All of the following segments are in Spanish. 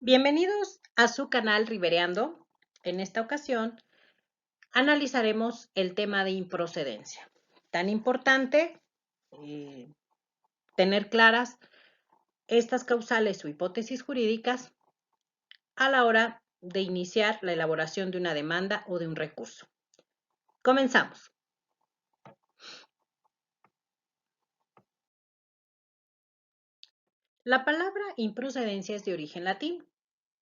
Bienvenidos a su canal Rivereando. En esta ocasión analizaremos el tema de improcedencia. Tan importante tener claras estas causales o hipótesis jurídicas a la hora de iniciar la elaboración de una demanda o de un recurso. Comenzamos. La palabra improcedencia es de origen latín.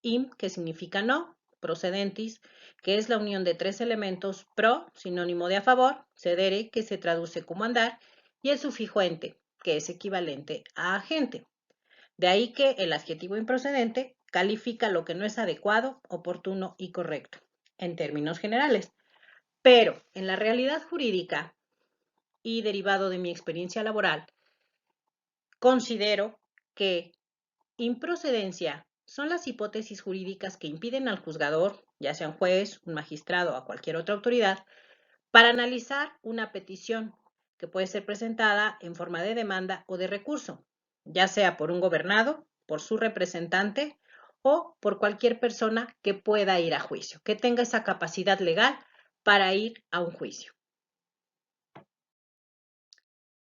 Im, que significa no, procedentis, que es la unión de tres elementos, pro, sinónimo de a favor, cedere, que se traduce como andar, y el sufijo ente, que es equivalente a agente. De ahí que el adjetivo improcedente califica lo que no es adecuado, oportuno y correcto, en términos generales. Pero en la realidad jurídica y derivado de mi experiencia laboral, considero que improcedencia son las hipótesis jurídicas que impiden al juzgador, ya sea un juez, un magistrado o cualquier otra autoridad, para analizar una petición que puede ser presentada en forma de demanda o de recurso, ya sea por un gobernado, por su representante o por cualquier persona que pueda ir a juicio, que tenga esa capacidad legal para ir a un juicio.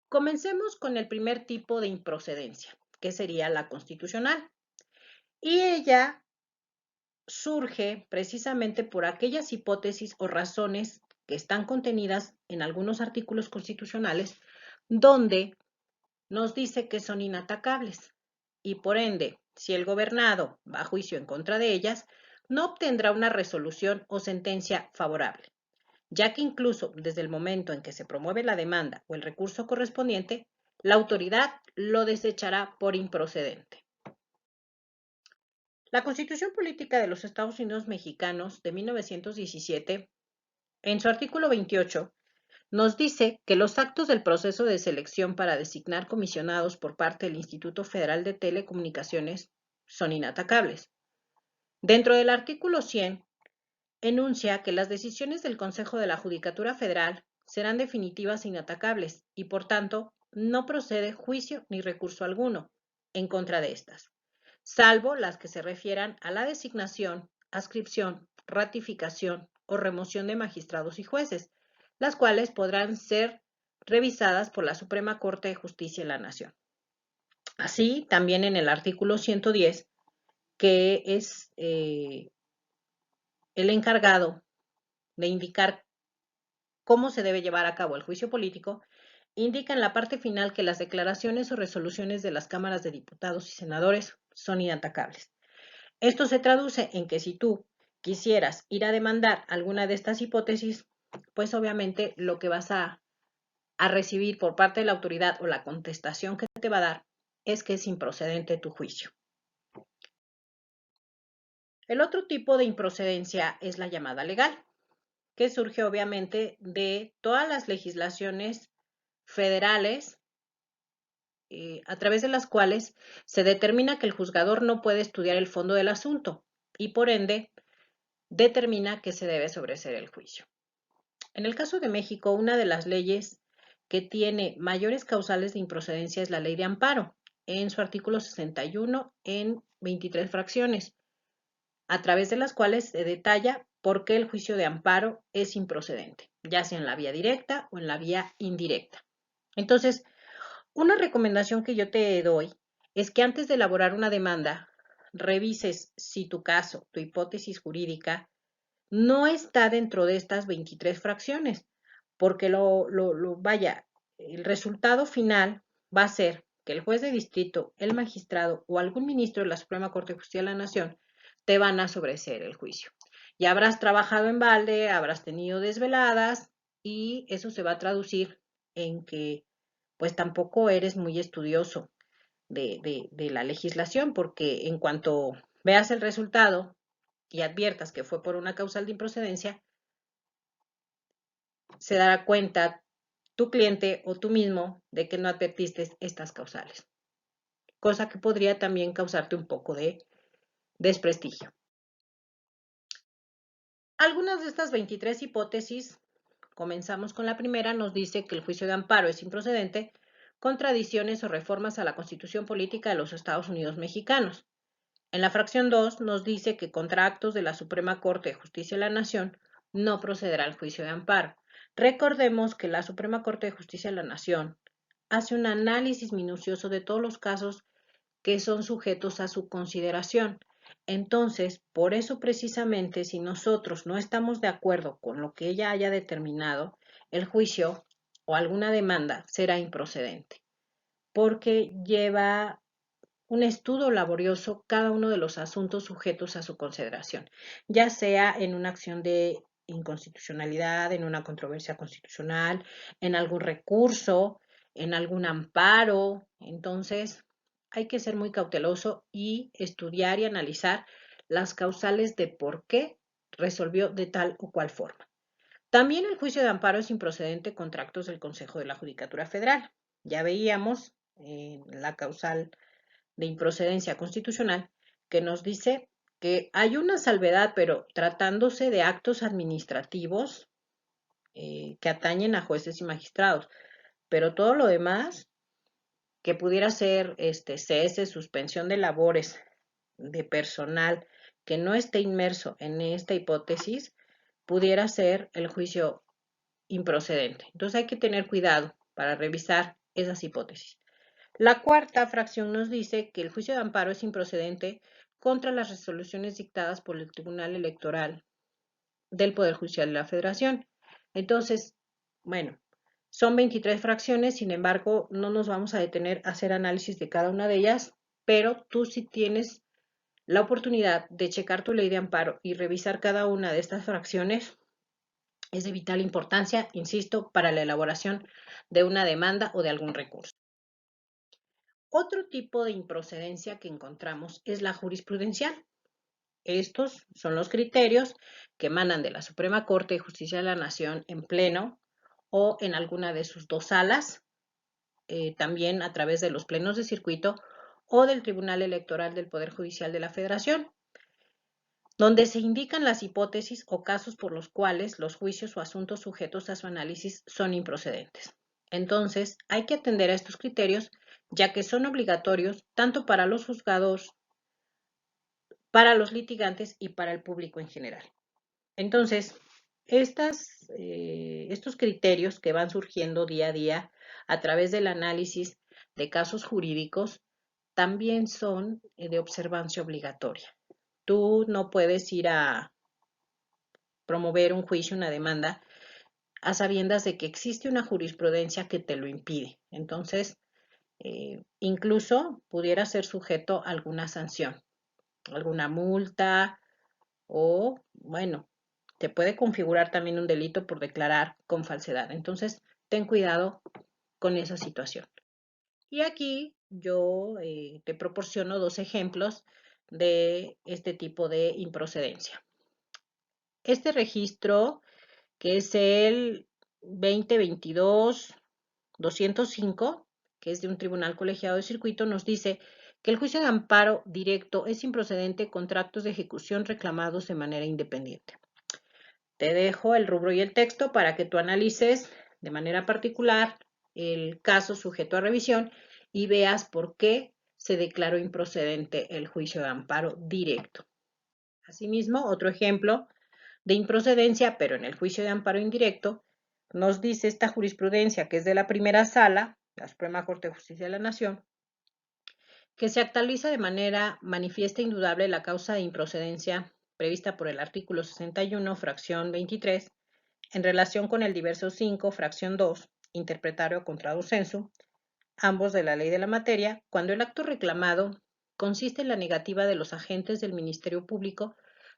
Comencemos con el primer tipo de improcedencia, que sería la constitucional. Y ella surge precisamente por aquellas hipótesis o razones que están contenidas en algunos artículos constitucionales donde nos dice que son inatacables y por ende, si el gobernado va a juicio en contra de ellas, no obtendrá una resolución o sentencia favorable, ya que incluso desde el momento en que se promueve la demanda o el recurso correspondiente, la autoridad lo desechará por improcedente. La Constitución Política de los Estados Unidos Mexicanos de 1917, en su artículo 28, nos dice que los actos del proceso de selección para designar comisionados por parte del Instituto Federal de Telecomunicaciones son inatacables. Dentro del artículo 100, enuncia que las decisiones del Consejo de la Judicatura Federal serán definitivas e inatacables y, por tanto, no procede juicio ni recurso alguno en contra de estas, salvo las que se refieran a la designación, adscripción, ratificación o remoción de magistrados y jueces, las cuales podrán ser revisadas por la Suprema Corte de Justicia de la Nación. Así, también en el artículo 110, que es el encargado de indicar cómo se debe llevar a cabo el juicio político, indica en la parte final que las declaraciones o resoluciones de las cámaras de diputados y senadores son inatacables. Esto se traduce en que si tú quisieras ir a demandar alguna de estas hipótesis, pues obviamente lo que vas a recibir por parte de la autoridad o la contestación que te va a dar es que es improcedente tu juicio. El otro tipo de improcedencia es la llamada legal, que surge obviamente de todas las legislaciones federales a través de las cuales se determina que el juzgador no puede estudiar el fondo del asunto y por ende determina que se debe sobreseer el juicio. En el caso de México, una de las leyes que tiene mayores causales de improcedencia es la ley de amparo, en su artículo 61 en 23 fracciones, a través de las cuales se detalla por qué el juicio de amparo es improcedente, ya sea en la vía directa o en la vía indirecta. Entonces, una recomendación que yo te doy es que antes de elaborar una demanda, revises si tu caso, tu hipótesis jurídica, no está dentro de estas 23 fracciones, porque vaya, el resultado final va a ser que el juez de distrito, el magistrado o algún ministro de la Suprema Corte de Justicia de la Nación te van a sobreseer el juicio. Ya habrás trabajado en balde, habrás tenido desveladas y eso se va a traducir en que pues tampoco eres muy estudioso de la legislación, porque en cuanto veas el resultado y adviertas que fue por una causal de improcedencia, se dará cuenta tu cliente o tú mismo de que no advertiste estas causales, cosa que podría también causarte un poco de desprestigio. Algunas de estas 23 hipótesis, comenzamos con la primera, nos dice que el juicio de amparo es improcedente con tradiciones o reformas a la Constitución Política de los Estados Unidos Mexicanos. En la fracción 2 nos dice que contra actos de la Suprema Corte de Justicia de la Nación no procederá el juicio de amparo. Recordemos que la Suprema Corte de Justicia de la Nación hace un análisis minucioso de todos los casos que son sujetos a su consideración. Entonces, por eso precisamente, si nosotros no estamos de acuerdo con lo que ella haya determinado, el juicio o alguna demanda será improcedente, porque lleva un estudio laborioso cada uno de los asuntos sujetos a su consideración, ya sea en una acción de inconstitucionalidad, en una controversia constitucional, en algún recurso, en algún amparo. Entonces, hay que ser muy cauteloso y estudiar y analizar las causales de por qué resolvió de tal o cual forma. También el juicio de amparo es improcedente contra actos del Consejo de la Judicatura Federal. Ya veíamos la causal de improcedencia constitucional que nos dice que hay una salvedad, pero tratándose de actos administrativos que atañen a jueces y magistrados, pero todo lo demás que pudiera ser cese, suspensión de labores de personal que no esté inmerso en esta hipótesis, pudiera ser el juicio improcedente. Entonces hay que tener cuidado para revisar esas hipótesis. La cuarta fracción nos dice que el juicio de amparo es improcedente contra las resoluciones dictadas por el Tribunal Electoral del Poder Judicial de la Federación. Entonces, bueno, son 23 fracciones, sin embargo, no nos vamos a detener a hacer análisis de cada una de ellas, pero tú sí tienes la oportunidad de checar tu ley de amparo y revisar cada una de estas fracciones. Es de vital importancia, insisto, para la elaboración de una demanda o de algún recurso. Otro tipo de improcedencia que encontramos es la jurisprudencial. Estos son los criterios que emanan de la Suprema Corte de Justicia de la Nación en pleno o en alguna de sus dos salas, también a través de los plenos de circuito o del Tribunal Electoral del Poder Judicial de la Federación, donde se indican las hipótesis o casos por los cuales los juicios o asuntos sujetos a su análisis son improcedentes. Entonces, hay que atender a estos criterios, ya que son obligatorios tanto para los juzgados, para los litigantes y para el público en general. Entonces, estos criterios que van surgiendo día a día a través del análisis de casos jurídicos también son de observancia obligatoria. Tú no puedes ir a promover un juicio, una demanda, a sabiendas de que existe una jurisprudencia que te lo impide. Entonces, incluso pudiera ser sujeto a alguna sanción, alguna multa o, bueno, te puede configurar también un delito por declarar con falsedad. Entonces, ten cuidado con esa situación. Y aquí yo te proporciono dos ejemplos de este tipo de improcedencia. Este registro, que es el 2022-205, que es de un tribunal colegiado de circuito, nos dice que el juicio de amparo directo es improcedente contra actos de ejecución reclamados de manera independiente. Te dejo el rubro y el texto para que tú analices de manera particular el caso sujeto a revisión y veas por qué se declaró improcedente el juicio de amparo directo. Asimismo, otro ejemplo de improcedencia, pero en el juicio de amparo indirecto, nos dice esta jurisprudencia que es de la primera sala, la Suprema Corte de Justicia de la Nación, que se actualiza de manera manifiesta e indudable la causa de improcedencia prevista por el artículo 61, fracción 23, en relación con el diverso 5, fracción 2, interpretario contrado sensu, ambos de la ley de la materia, cuando el acto reclamado consiste en la negativa de los agentes del Ministerio Público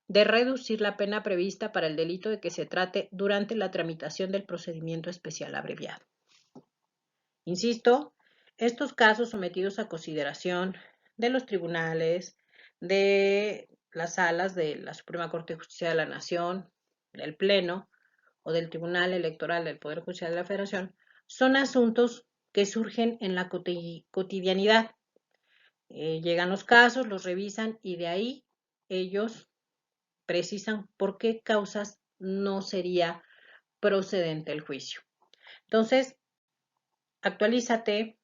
de reducir la pena prevista para el delito de que se trate durante la tramitación del procedimiento especial abreviado. Insisto, estos casos sometidos a consideración de los tribunales, de las salas de la Suprema Corte de Justicia de la Nación, del Pleno o del Tribunal Electoral del Poder Judicial de la Federación, son asuntos que surgen en la cotidianidad. Llegan los casos, los revisan y de ahí ellos precisan por qué causas no sería procedente el juicio. Entonces, actualízate,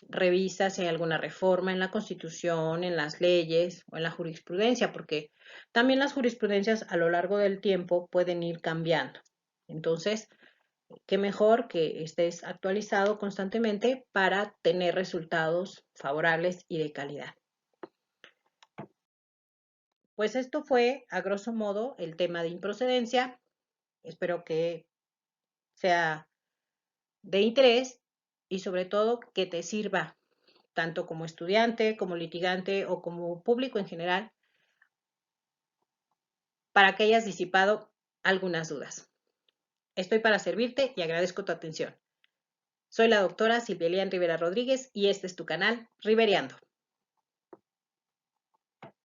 revisa si hay alguna reforma en la Constitución, en las leyes o en la jurisprudencia, porque también las jurisprudencias a lo largo del tiempo pueden ir cambiando. Entonces, qué mejor que estés actualizado constantemente para tener resultados favorables y de calidad. Pues esto fue, a grosso modo, el tema de improcedencia. Espero que sea de interés y sobre todo que te sirva tanto como estudiante, como litigante o como público en general, para que hayas disipado algunas dudas. Estoy para servirte y agradezco tu atención. Soy la doctora Silvia Elian Rivera Rodríguez y este es tu canal Rivereando.